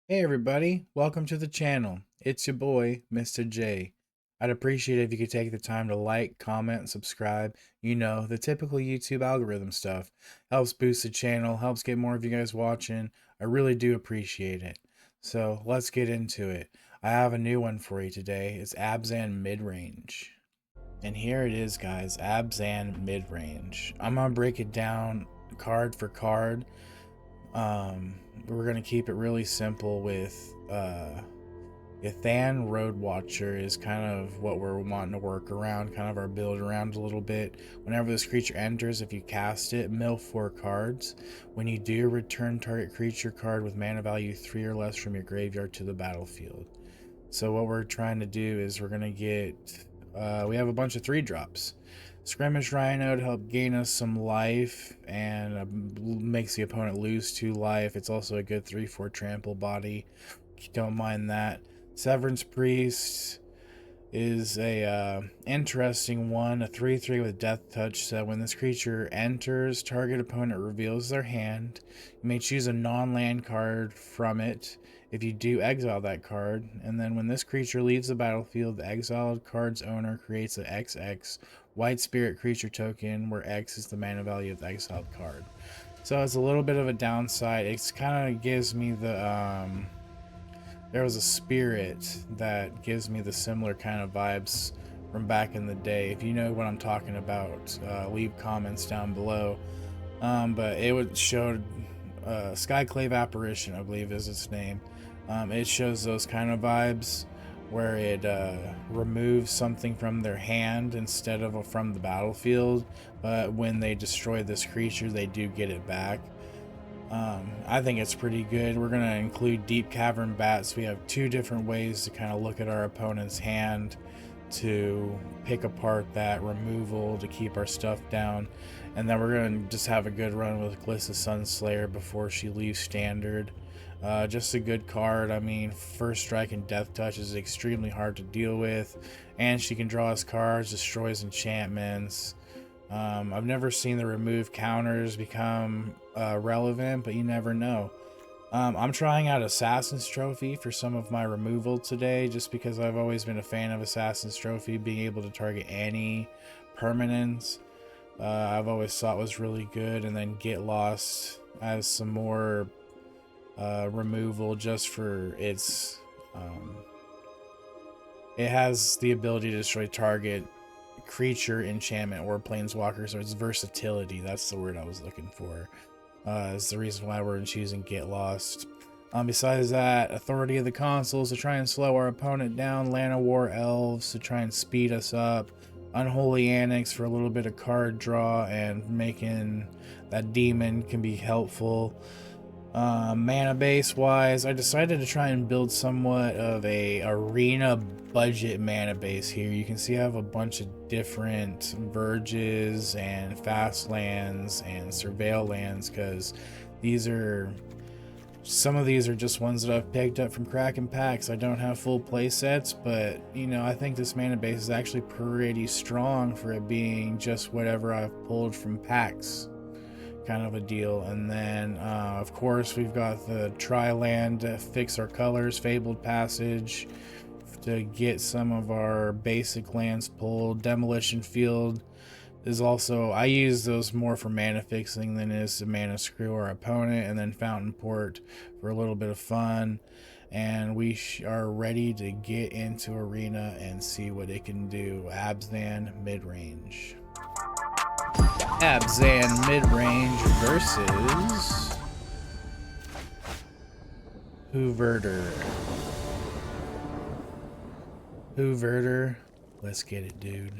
Hey everybody, welcome to the channel. It's your boy, Mr. J. I'd appreciate it if you could take the time to like, comment, and subscribe. You know, the typical YouTube algorithm stuff. Helps boost the channel, helps get more of you guys watching. I really do appreciate it. So let's get into it. I have a new one for you today. It's Abzan Midrange. And here it is, guys, Abzan Midrange. I'm gonna break it down card for card. We're gonna keep it really simple with Yathan Road Watcher is kind of what we're wanting to work around, kind of our build around a little bit. Whenever this creature enters, if you cast it, mill 4 cards. When you do, return target creature card with mana value 3 or less from your graveyard to the battlefield. So what we're trying to do is we're gonna get we have a bunch of 3-drops. Skirmish Rhino to help gain us some life and makes the opponent lose 2 life. It's also a good 3/4 trample body. Don't mind that. Severance Priest is a interesting one, a 3/3 with Death Touch. So when this creature enters, target opponent reveals their hand. You may choose a non-land card from it. If you do, exile that card, and then when this creature leaves the battlefield, the exiled card's owner creates a XX white spirit creature token, where X is the mana value of the exiled card. So it's a little bit of a downside. It kind of gives me the there was a spirit that gives me the similar kind of vibes from back in the day. If you know what I'm talking about, leave comments down below. But it would show Skyclave Apparition, I believe is its name. It shows those kind of vibes where it removes something from their hand instead of from the battlefield. But when they destroy this creature, they do get it back. I think it's pretty good. We're going to include Deep Cavern Bats. We have 2 different ways to kind of look at our opponent's hand to pick apart that removal to keep our stuff down. And then we're going to just have a good run with Glissa Sunslayer before she leaves standard. Just a good card. I mean, First Strike and Death Touch is extremely hard to deal with. And she can draw us cards, destroys enchantments. I've never seen the remove counters become relevant, but you never know. I'm trying out Assassin's Trophy for some of my removal today, just because I've always been a fan of Assassin's Trophy, being able to target any permanents. I've always thought was really good, and then Get Lost as some more removal just for its... it has the ability to destroy target creature, enchantment, or planeswalker, so it's versatility. That's the word I was looking for. Is the reason why we're choosing Get Lost. Besides that, Authority of the Consuls to try and slow our opponent down, Llanowar Elves to try and speed us up, Unholy Annex for a little bit of card draw and making that demon can be helpful. Mana base wise, I decided to try and build somewhat of a arena budget mana base here. You can see I have a bunch of different verges and fast lands and surveil lands, because some of these are just ones that I've picked up from Kraken packs. I don't have full play sets, but you know, I think this mana base is actually pretty strong for it being just whatever I've pulled from packs kind of a deal. And then of course we've got the Tri-Land to fix our colors, Fabled Passage to get some of our basic lands pulled. Demolition Field is also, I use those more for mana fixing than it is to mana screw our opponent. And then Fountain Port for a little bit of fun. And we are ready to get into Arena and see what it can do. Abzan Midrange. Abzan Midrange versus Hooverter. Let's get it, dude.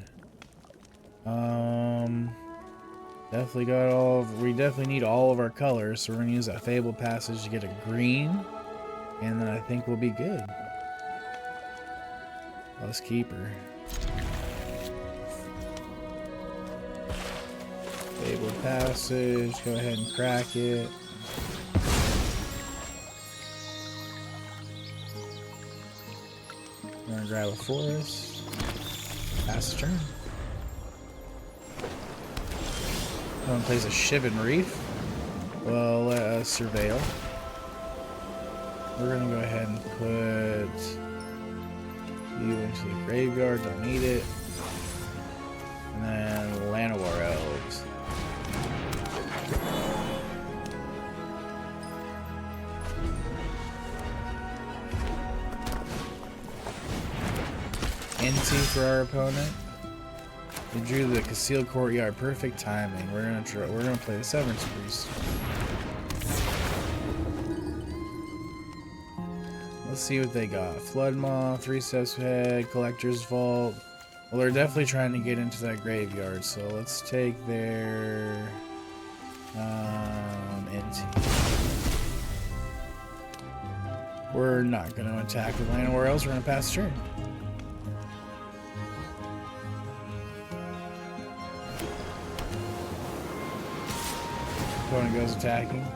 Definitely got we definitely need all of our colors, so we're gonna use that Fabled Passage to get a green, and then I think we'll be good. Let's keep her. Fabled Passage, go ahead and crack it. I'm gonna grab a forest. Pass the turn. Someone plays a Shivan Reef. Well, let us surveil. We're gonna go ahead and put you into the graveyard, don't need it. And then Llanowar Elves. NT for our opponent. We drew the Concealed Courtyard, perfect timing. We're gonna play the Severance Priest. Let's see what they got. Flood Moth, 3 steps ahead, Collector's Vault. Well, they're definitely trying to get into that graveyard, so let's take their NT. We're not going to attack with Llanowar Elves, we're going to pass turn. Opponent goes attacking.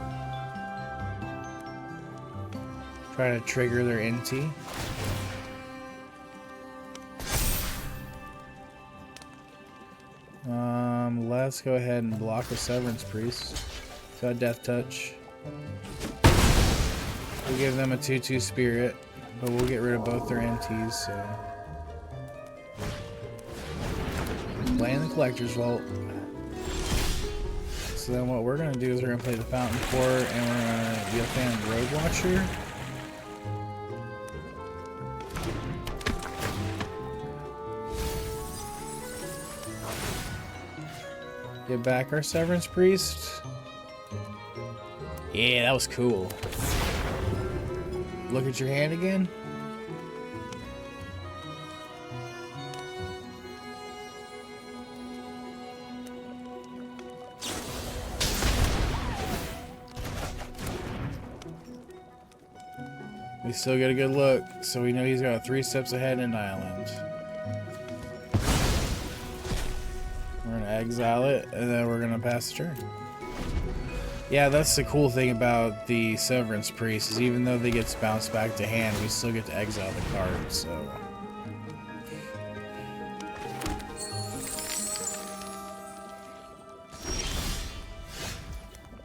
Try to trigger their NT. Let's go ahead and block the Severance Priest. Got Death Touch. We'll give them a 2/2 Spirit, but we'll get rid of both their NTs, so. Playing the Collector's Vault. So then what we're going to do is we're going to play the Fountain Court, and we're going to be a fan of Road Watcher. Get back our Severance Priest. Yeah, that was cool. Look at your hand again. We still get a good look, so we know he's got 3 steps ahead in Island. We're gonna exile it, and then we're gonna pass the turn. Yeah, that's the cool thing about the Severance Priest, is even though they get bounced back to hand, we still get to exile the card, so.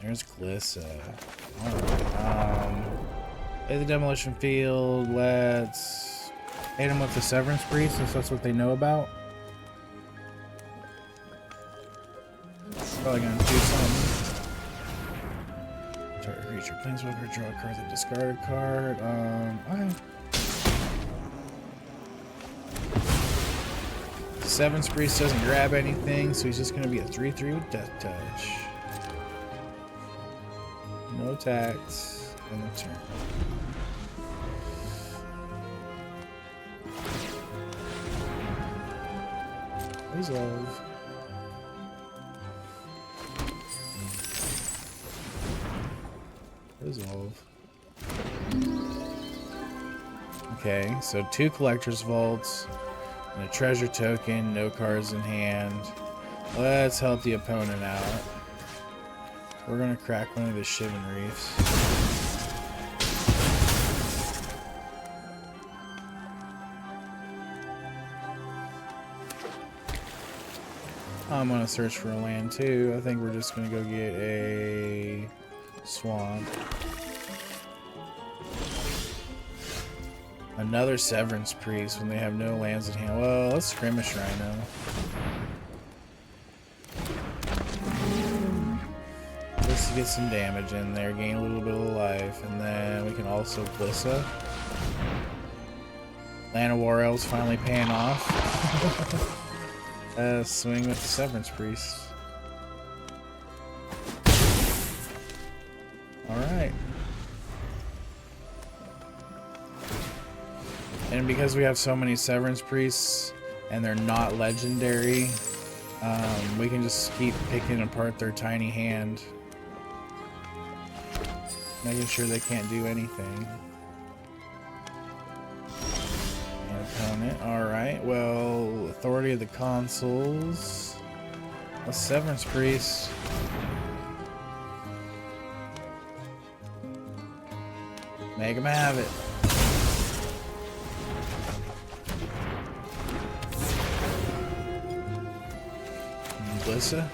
There's Glissa. Alright, play the Demolition Field, let's hit him with the Severance Priest, since that's what they know about. Probably gonna do something. Target creature, planeswalker, draw a card, then discard a card. Alright. Seventh Priest doesn't grab anything, so he's just gonna be a 3/3 with Death Touch. No attacks, and the turn. Resolve. Resolve. Okay, so 2 Collector's Vaults and a Treasure Token, no cards in hand. Let's help the opponent out. We're gonna crack one of the Shivan Reefs. I'm gonna search for a land too. I think we're just gonna go get a swamp. Another Severance Priest when they have no lands in hand. Well, let's Skirmish Rhino. Just to get some damage in there, gain a little bit of life, and then we can also Glissa. Llanowar Elves finally paying off. Swing with the Severance Priest. Alright. And because we have so many Severance Priests and they're not legendary, we can just keep picking apart their tiny hand, making sure they can't do anything. Opponent. Alright, well, Authority of the Consuls. A Severance Priest. Make him have it. Glissa.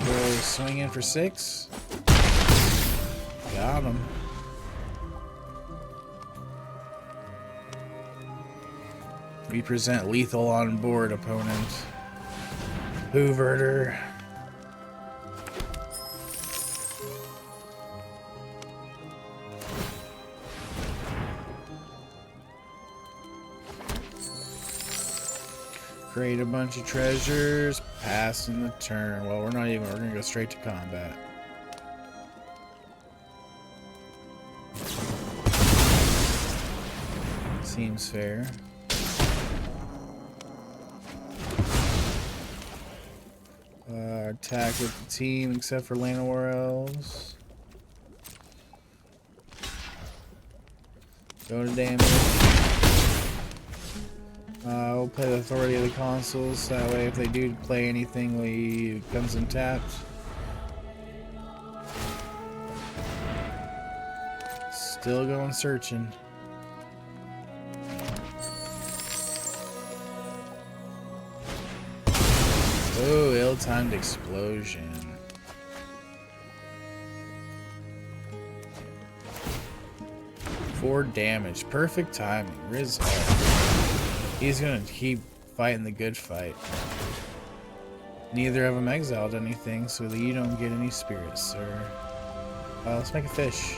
Go swing in for 6. Got him. We present lethal on board, opponent. Hooverter. Create a bunch of treasures. Passing the turn. Well, we're gonna go straight to combat. Seems fair. Attack with the team except for Llanowar Elves. Go to damage. We'll play the Authority of the Consuls. That way, if they do play anything, it comes untapped. Still going searching. Oh, ill-timed explosion. Four damage. Perfect timing. Riz hard. He's gonna keep fighting the good fight. Neither of them exiled anything, so that you don't get any spirits, sir. Let's make a fish.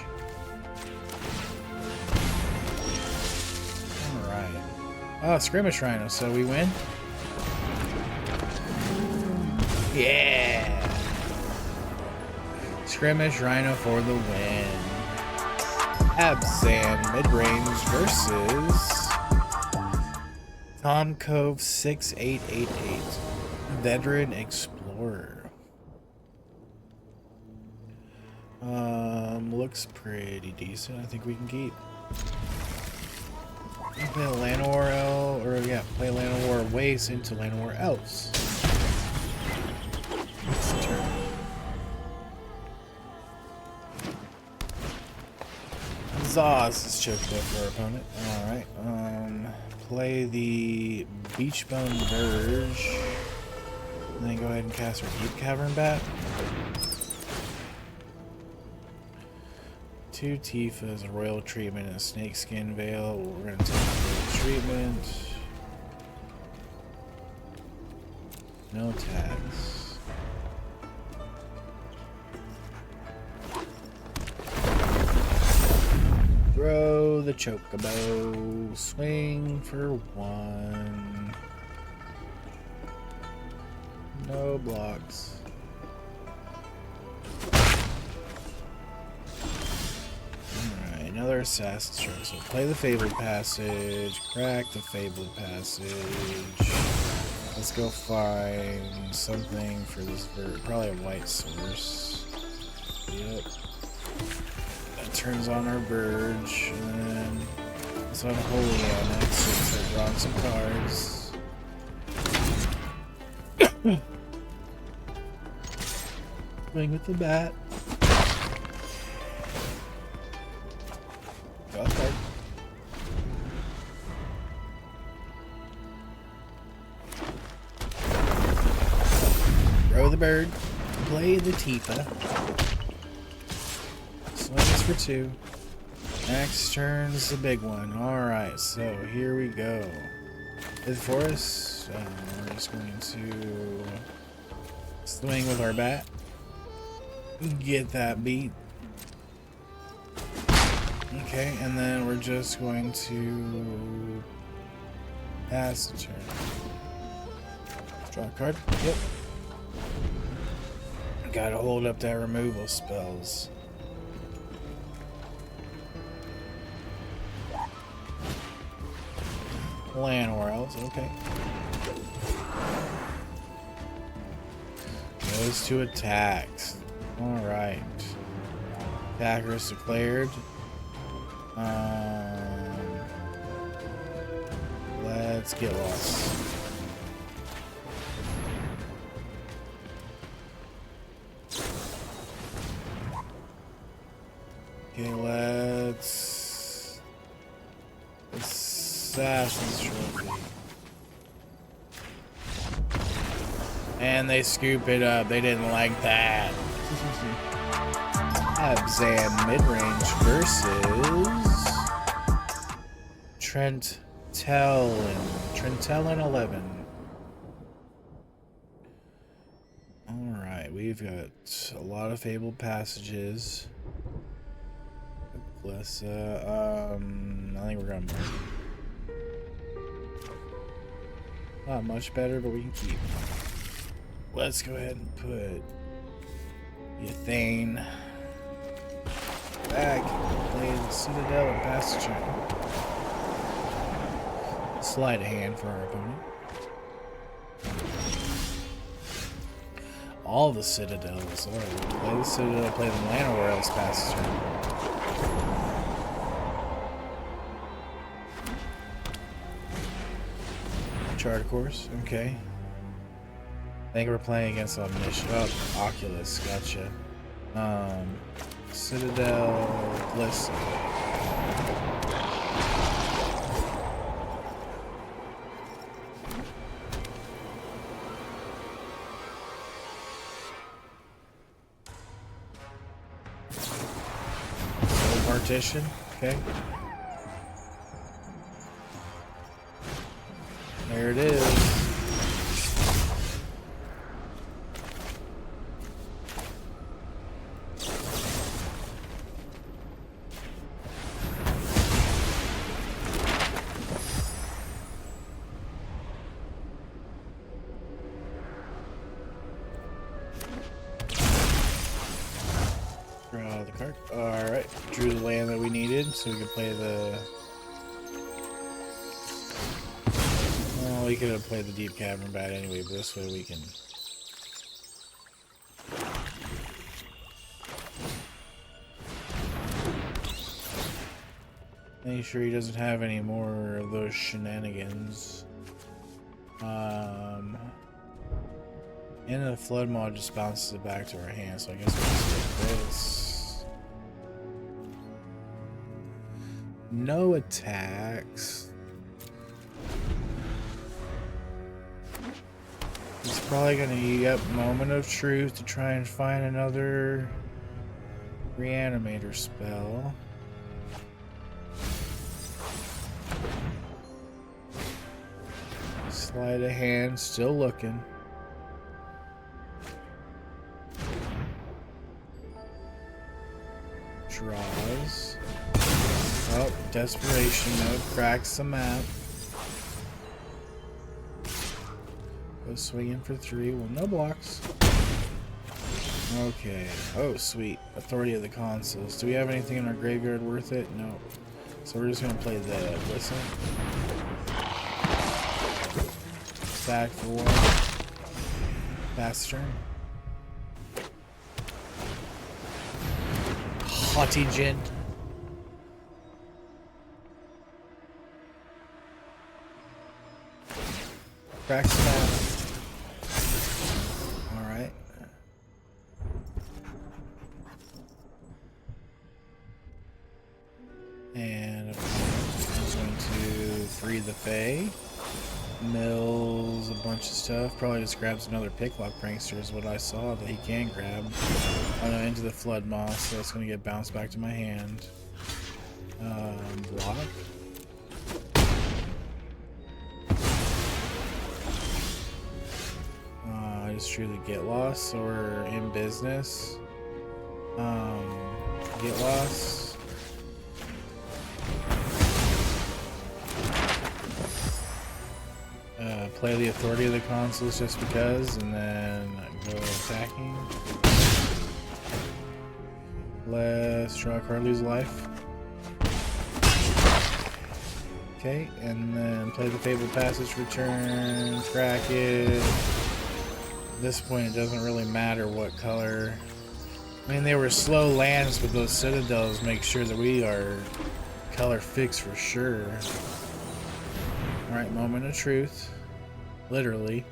Alright. Oh, skirmish rhino, so we win? Yeah! Skirmish rhino for the win. Abzan Midrange versus Tom Cove 6888. Veteran Explorer. Looks pretty decent. I think we can keep. Play Llanowar play Llanowar Waste into Llanowar Elves. Turn. Zaz is choked up for our opponent. Alright, play the Beachbone Verge. And then go ahead and cast our Deep Cavern Bat. 2 Tifas, a Royal Treatment, and a Snakeskin Veil. We're going to take the treatment. No tags. Throw the Chocobo. Swing for 1. No blocks. Alright, another Assassin Stroke. So play the Fabled Passage. Crack the Fabled Passage. Let's go find something for this bird. Probably a white source. Yep. That turns on our Verge. And then it's Unholy Annex. So start drawing some cards. Swing with the bat. Draw a card. Throw the bird. Play the Tifa. Swings for 2. Next turn's the big one. Alright, so here we go. With Forest, we're just going to swing with our bat. Get that beat. Okay, and then we're just going to pass the turn. Draw a card. Yep. Gotta hold up that removal spells. Llanowar Elves, okay. Goes to attacks. Alright. Attacker is declared. Let's get lost. Okay, let's Assassin's Trophy. And they scoop it up. They didn't like that. Abzan Midrange versus Trentellin 11. Alright, we've got a lot of fabled passages. Glissa, I think we're gonna mark. Not much better, but we can keep. Let's go ahead and put Thane back, play the Citadel and pass the turn. Slide a hand for our opponent. All the Citadels. Alright, play the Citadel, play the land, or where else pass the turn. Charter course, okay. I think we're playing against Omniscient. Oh, Oculus, gotcha. Citadel, Glissa. Partition, okay. There it is. Draw the card. Alright, drew the land that we needed so we could play the... Well, we could have played the Deep Cavern Bat anyway, but this way we can... Make sure he doesn't have any more of those shenanigans. And the Flood Mod just bounces it back to our hand, so I guess we'll just take this. No attacks. He's probably gonna eat up Moment of Truth to try and find another Reanimator spell. Slide a hand, still looking. Draws. Oh, Desperation Mode cracks the map. Go swinging for 3. Well, no blocks. Okay. Oh, sweet. Authority of the Consuls. Do we have anything in our graveyard worth it? No. So we're just going to play the Glissa. Stack for 1. Pass turn. Haughty Gin. Cracks that. Alright. And I'm going to free the Fae. Mills a bunch of stuff. Probably just grabs another Picklock Prankster is what I saw that he can grab. Into the Flood Moss, so it's going to get bounced back to my hand. Block. I just drew the Get Lost, so we're in business. Get Lost. Play the Authority of the Consuls just because, and then go attacking. Let's draw a card, lose life. Okay, and then play the Fabled Passage, return, crack it. At this point, it doesn't really matter what color. I mean, they were slow lands, but those Citadels make sure that we are color fixed for sure. Alright, Moment of Truth. Literally.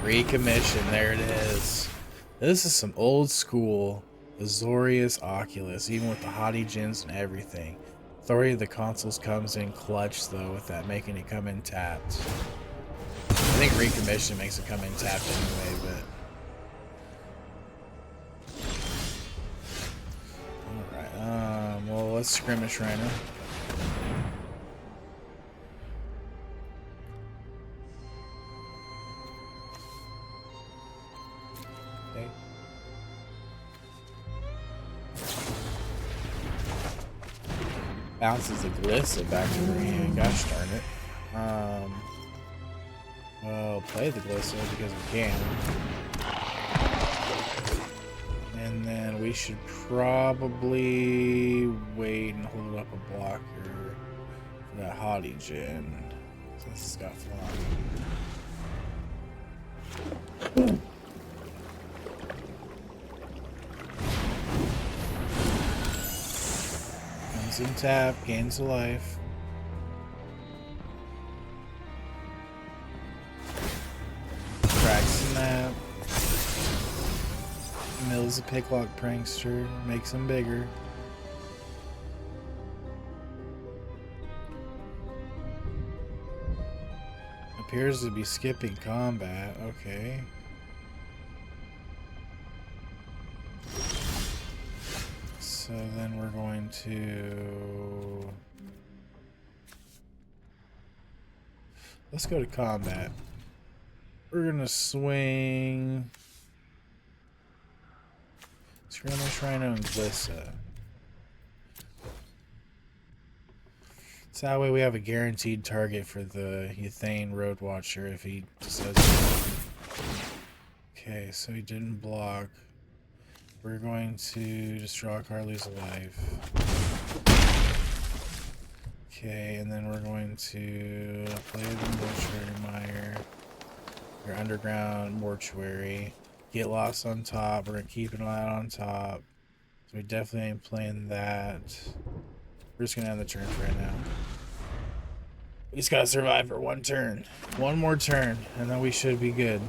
Recommission, there it is. This is some old school Azorius Oculus, even with the Haughty Gins and everything. Authority of the Consuls comes in clutch though, with that making it come in tapped. I think recommission makes it come in tapped anyway, but. Alright, well, let's skirmish right now. Okay. Bounces the Glissa back to her hand. Gosh darn it. Well, play the Glissa because we can. And then we should probably wait and hold up a blocker for that Haughty Gen, since it's got flying. Comes in tap, gains a life. Cracks the map. Mills a picklock prankster, makes him bigger. Appears to be skipping combat, okay. So then we're going to... Let's go to combat. We're gonna swing... Skirmish Rhino and Glissa. So that way we have a guaranteed target for the Euthane Road Watcher if he decides to. Okay, so he didn't block. We're going to just draw a card, lose a life. Okay, and then we're going to play the Mortuary Mire. Your Underground Mortuary. Get lost on top. We're going to keep it on top. So we definitely ain't playing that. We're just going to end the turn for right now. We just got to survive for one turn. One more turn, and then we should be good.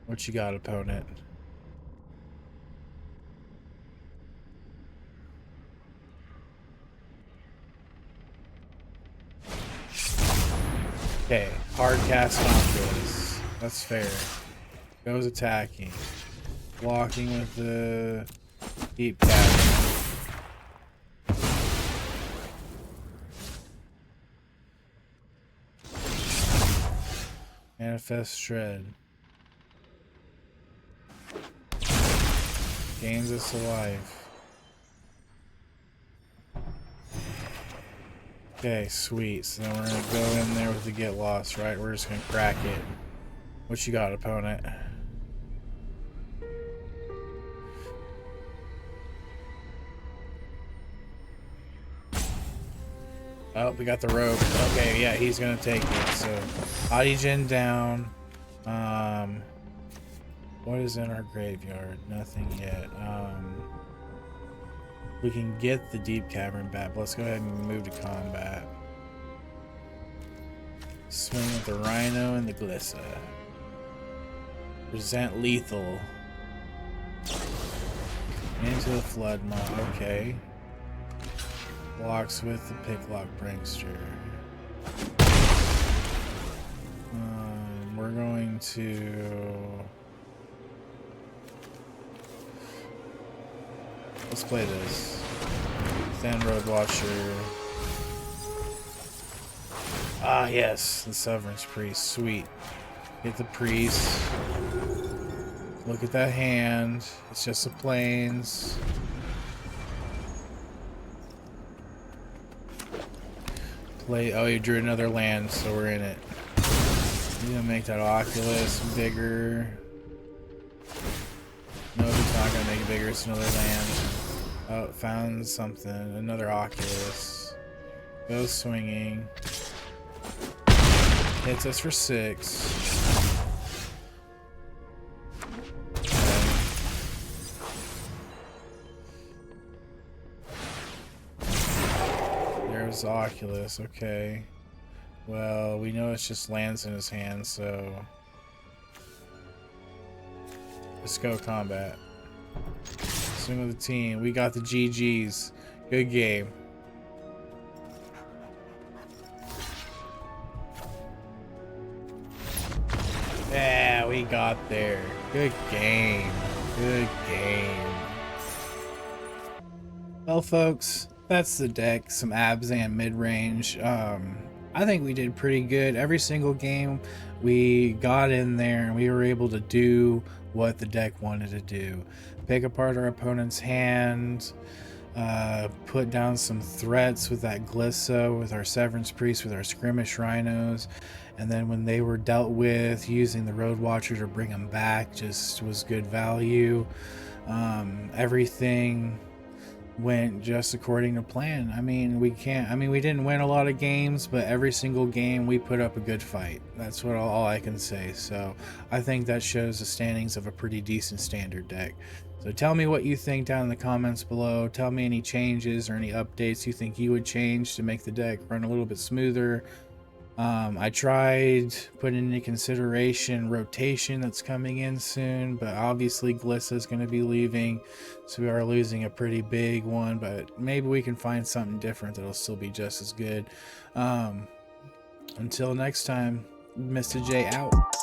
What you got, opponent? Okay, hard cast Oculus. That's fair. Goes attacking. Blocking with the deep cavern. Manifest Shred. Gains us a life. Okay, sweet. So then we're gonna go in there with the Get Lost, right? We're just gonna crack it. What you got, opponent? Oh, we got the rope. Okay, yeah, he's gonna take it. So, Audigen down. What is in our graveyard? Nothing yet. We can get the Deep Cavern back. Let's go ahead and move to combat. Swing with the Rhino and the Glissa. Present lethal. Into the Flood Mob. Okay. Blocks with the Picklock Prankster. We're going to... Let's play this. Stand Road Watcher. Ah, yes. The Sovereign's Priest. Sweet. Get the Priest. Look at that hand. It's just the plains. Play. Oh, you drew another land, so we're in it. You're gonna make that Oculus bigger. No, it's not gonna make it bigger. It's another land. Oh, found something. Another Oculus. Goes swinging. Hits us for 6. There's Oculus. Okay. Well, we know it's just lands in his hand, so... Let's go combat. Swing with the team. We got the GGs. Good game. Yeah, we got there. Good game. Good game. Well, folks, that's the deck. Some Abzan mid-range. I think we did pretty good. Every single game we got in there and we were able to do what the deck wanted to do. Pick apart our opponent's hand, put down some threats with that Glissa, with our Severance Priest, with our Skirmish Rhinos, and then when they were dealt with, using the Road Watcher to bring them back just was good value. Everything went just according to plan. I mean, we didn't win a lot of games, but every single game we put up a good fight. That's what all I can say. So I think that shows the standings of a pretty decent standard deck. So tell me what you think down in the comments below. Tell me any changes or any updates you think you would change to make the deck run a little bit smoother. I tried putting into consideration rotation that's coming in soon, but obviously Glissa is going to be leaving, so we are losing a pretty big one, but maybe we can find something different that'll still be just as good. Until next time, Mr. J out.